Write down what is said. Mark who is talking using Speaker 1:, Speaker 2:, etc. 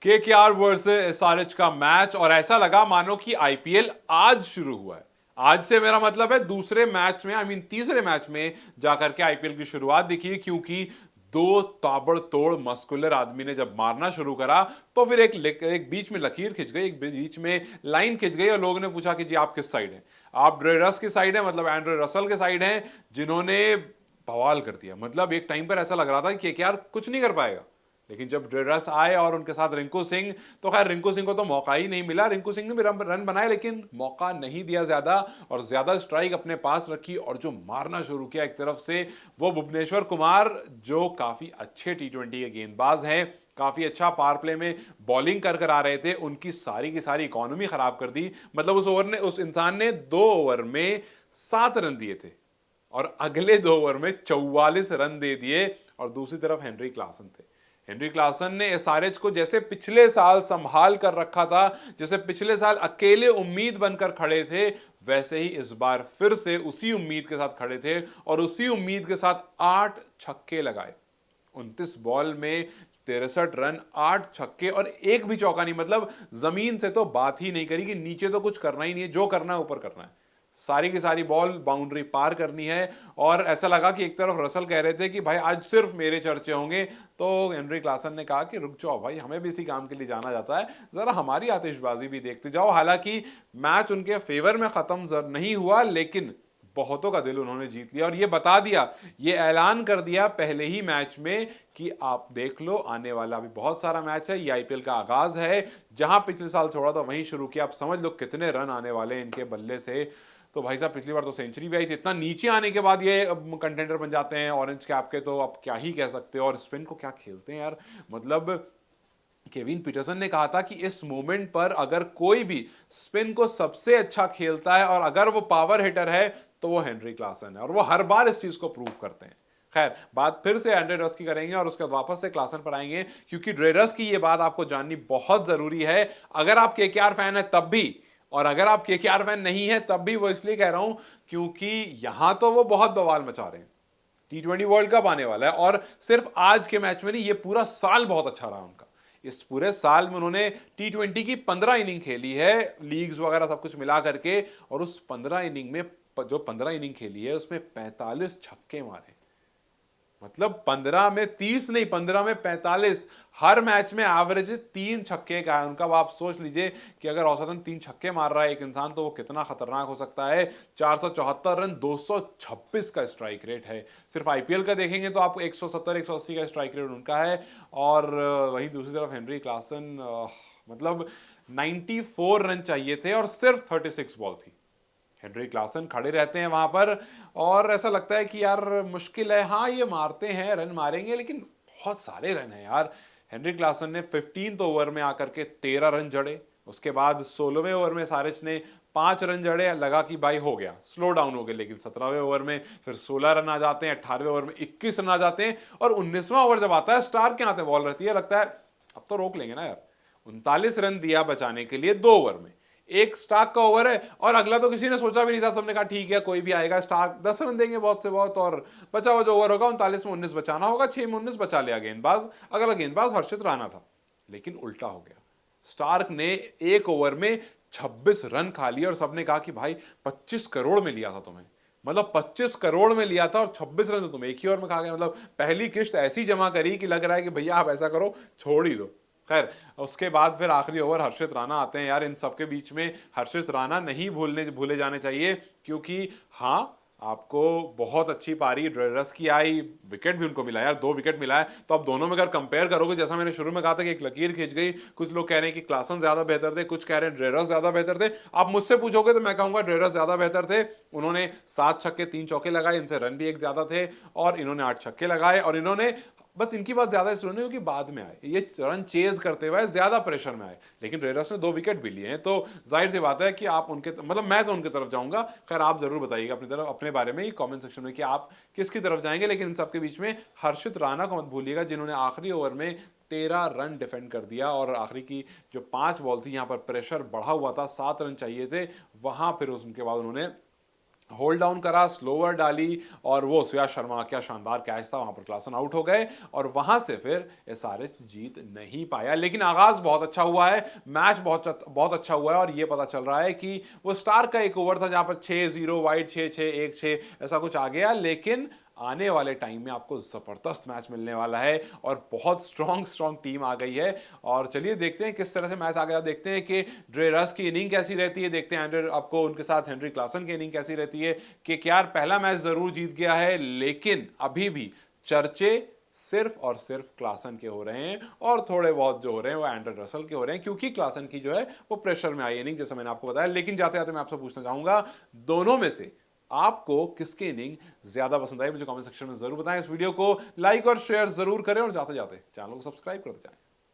Speaker 1: KKR versus SRH का match और ऐसा लगा मानो कि आईपीएल आज शुरू हुआ है। आज से मेरा मतलब है दूसरे मैच में तीसरे मैच में जाकर के आईपीएल की शुरुआत दिखी, क्योंकि दो ताबड़तोड़ मस्कुलर आदमी ने जब मारना शुरू करा तो फिर एक बीच में लकीर खिंच गई, एक बीच में लाइन खिंच गई और लोगों ने पूछा कि जी आप किस साइड हैं? आप ड्रे रस की साइड है, मतलब एंड्रे रसल के साइड हैं, जिन्होंने बवाल कर दिया। मतलब एक टाइम पर ऐसा लग रहा था कि केकेआर कुछ नहीं कर पाएगा, लेकिन जब ड्रेरस आए और उनके साथ रिंकू सिंह, तो खैर रिंकू सिंह को तो मौका ही नहीं मिला। रिंकू सिंह ने भी रन बनाए लेकिन मौका नहीं दिया ज्यादा, और ज्यादा स्ट्राइक अपने पास रखी और जो मारना शुरू किया एक तरफ से वो भुवनेश्वर कुमार, जो काफी अच्छे टी20 के गेंदबाज हैं, काफी अच्छा पावर प्ले में बॉलिंग कर आ रहे थे, उनकी सारी की सारी इकोनॉमी खराब कर दी। मतलब उस इंसान ने 2 ओवर में 7 रन दिए थे और अगले 2 ओवर में 44 रन दे दिए। और दूसरी तरफ हेनरी क्लासन थे। हेनरी क्लासन ने एसआरएच को जैसे पिछले साल संभाल कर रखा था, जैसे पिछले साल अकेले उम्मीद बनकर खड़े थे, वैसे ही इस बार फिर से उसी उम्मीद के साथ खड़े थे और उसी उम्मीद के साथ 8 छक्के लगाए। 29 बॉल में 63 रन, 8 छक्के और एक भी चौका नहीं। मतलब जमीन से तो बात ही नहीं करी कि नीचे तो कुछ करना ही नहीं है, जो करना है ऊपर करना है। सारी की सारी बॉल बाउंड्री पार करनी है। और ऐसा लगा कि एक तरफ रसल कह रहे थे कि भाई आज सिर्फ मेरे चर्चे होंगे, तो हेनरी क्लासन ने कहा कि रुक जाओ भाई, हमें भी इसी काम के लिए जाना जाता है, जरा हमारी आतिशबाजी भी देखते जाओ। हालांकि मैच उनके फेवर में खत्म नहीं हुआ, लेकिन बहुतों का दिल उन्होंने जीत लिया और ये बता दिया, ये ऐलान कर दिया पहले ही मैच में कि आप देख लो आने वाला भी बहुत सारा मैच है, ये आईपीएल का आगाज है, जहां पिछले साल छोड़ा था वहीं शुरू किया। आप समझ लो कितने रन आने वाले हैं इनके बल्ले से। तो भाई साहब पिछली बार तो सेंचुरी भी आई थी, इतना नीचे आने के बाद ये कंटेंडर बन जाते हैं ऑरेंज कैप के, तो अब क्या ही कह सकते हो। और स्पिन को क्या खेलते हैं यार। मतलब केविन पीटरसन ने कहा था कि इस मोमेंट पर अगर कोई भी स्पिन को सबसे अच्छा खेलता है और अगर वो पावर हिटर है तो वो हेनरी क्लासन है, और वो हर बार इस चीज को प्रूव करते हैं। खैर, बात फिर से एंड्रे रस की करेंगे और उसके बाद वापस से क्लासन पर आएंगे, क्योंकि ड्रेरस की ये बात आपको जाननी बहुत जरूरी है। अगर आप केकेआर फैन है तब भी, और अगर आप केकेआर फैन नहीं है तब भी, वो इसलिए कह रहा हूं क्योंकि यहां तो वो बहुत बवाल मचा रहे हैं। टी20 वर्ल्ड कप आने वाला है और सिर्फ आज के मैच में नहीं, ये पूरा साल बहुत अच्छा रहा उनका। इस पूरे साल में उन्होंने टी20 की 15 इनिंग खेली है, लीग्स वगैरह सब कुछ मिला करके, और उस 15 इनिंग में, जो 15 इनिंग खेली है उसमें 45 छक्के मारे। मतलब 15 में 30 नहीं, 15 में 45। हर मैच में एवरेज 3 छक्के का है उनका। आप सोच लीजिए कि अगर औसतन 3 छक्के मार रहा है एक इंसान तो वो कितना खतरनाक हो सकता है। 474 रन, 226 का स्ट्राइक रेट है। सिर्फ आईपीएल का देखेंगे तो आपको 170 180 का स्ट्राइक रेट उनका है। और वहीं दूसरी तरफ हेनरी क्लासन, मतलब 94 रन चाहिए थे और सिर्फ 36 बॉल थी। हेनरी क्लासन खड़े रहते हैं वहां पर और ऐसा लगता है कि यार मुश्किल है, हाँ ये मारते हैं, रन मारेंगे, लेकिन बहुत सारे रन हैं यार। हेनरी क्लासन ने 15 ओवर में आकर के 13 रन जड़े। उसके बाद 16वें ओवर में सारिच ने 5 रन जड़े। लगा कि भाई हो गया, स्लो डाउन हो गया, लेकिन 17वें ओवर में फिर 16 रन आ जाते हैं, 18वें ओवर में 21 रन आ जाते हैं, और 19वां ओवर जब आता है, स्टार्क के हाथ में बॉल रहती है, लगता है अब तो रोक लेंगे ना यार। 39 रन दिया बचाने के लिए 2 ओवर में। एक स्टार्क का ओवर है और अगला तो किसी ने सोचा भी नहीं था, सबने कहा ठीक है कोई भी आएगा, स्टार्क 10 रन देंगे बहुत से बहुत, और बचा हुआ जो ओवर होगा 39 में 19 बचाना होगा। 6 में 19 बचा लिया गेंदबाज, अगला गेंदबाज हर्षित राणा था। लेकिन उल्टा हो गया, स्टार्क ने एक ओवर में 26 रन खा लिए और सबने कहा कि भाई 25 करोड़ में लिया था तुम्हें, मतलब 25 करोड़ में लिया था और 26 रन तो तुम एक ही ओवर में खा गए। मतलब पहली किश्त ऐसी जमा करी कि लग रहा है कि भैया आप ऐसा करो, छोड़ ही दो। खैर, उसके बाद फिर आखिरी ओवर हर्षित राणा आते हैं। यार इन सबके बीच में हर्षित राणा नहीं भूले जाने चाहिए, क्योंकि हाँ आपको बहुत अच्छी पारी ड्रेरस की आई, विकेट भी उनको मिला यार, 2 विकेट मिला है। तो अब दोनों में अगर कंपेयर करोगे, जैसा मैंने शुरू में कहा था कि एक लकीर खींच गई, कुछ लोग कह रहे हैं कि क्लासन ज्यादा बेहतर थे, कुछ कह रहे हैं ड्रेरस ज्यादा बेहतर थे। आप मुझसे पूछोगे तो मैं कहूंगा ड्रेरस ज्यादा बेहतर थे। उन्होंने 7 छक्के 3 चौके लगाए, इनसे रन भी एक ज्यादा थे, और इन्होंने 8 छक्के लगाए। और इन्होंने, बस इनकी बात ज्यादा इसलिए नहीं क्योंकि बाद में आए, ये रन चेज करते हुए ज्यादा प्रेशर में आए, लेकिन रेरस ने 2 विकेट भी लिए हैं। तो जाहिर सी बात है कि आप उनके, मतलब मैं तो उनके तरफ जाऊंगा। खैर, आप जरूर बताइएगा अपनी तरफ, अपने बारे में ही कमेंट सेक्शन में कि आप किसकी तरफ जाएंगे। लेकिन इन सबके बीच में हर्षित राणा को मत भूलिएगा, जिन्होंने आखिरी ओवर में 13 रन डिफेंड कर दिया, और आखिरी की जो 5 बॉल थी, यहां पर प्रेशर बढ़ा हुआ था, 7 रन चाहिए थे, वहां फिर उसके बाद उन्होंने होल्ड डाउन करा, स्लोवर डाली और वो सुयश शर्मा क्या शानदार कैच था, वहां पर क्लासन आउट हो गए और वहां से फिर एसआरएच जीत नहीं पाया। लेकिन आगाज बहुत अच्छा हुआ है, मैच बहुत अच्छा हुआ है और ये पता चल रहा है कि वो स्टार का एक ओवर था जहां पर 6-0 वाइड, 6-6 1-6 ऐसा कुछ आ गया, लेकिन आने वाले टाइम में आपको जबरदस्त मैच मिलने वाला है और बहुत स्ट्रॉन्ग स्ट्रॉन्ग टीम आ गई है। और चलिए देखते हैं किस तरह से मैच आ गया, देखते हैं कि ड्रे रस की इनिंग कैसी रहती है, देखते हैं आपको उनके साथ हेनरी क्लासन की इनिंग कैसी रहती है। कि यार पहला मैच जरूर जीत गया है, लेकिन अभी भी चर्चे सिर्फ और सिर्फ क्लासन के हो रहे हैं और थोड़े बहुत जो हो रहे हैं वो एंड्रे रसल के हो रहे हैं, क्योंकि क्लासन की जो है वो प्रेशर में आई इनिंग, जैसा मैंने आपको बताया। लेकिन जाते जाते मैं आपसे पूछना चाहूंगा, दोनों में से आपको किसकी इनिंग ज्यादा पसंद आई, मुझे कमेंट सेक्शन में जरूर बताएं। इस वीडियो को लाइक और शेयर जरूर करें और जाते जाते चैनल को सब्सक्राइब करते जाएं।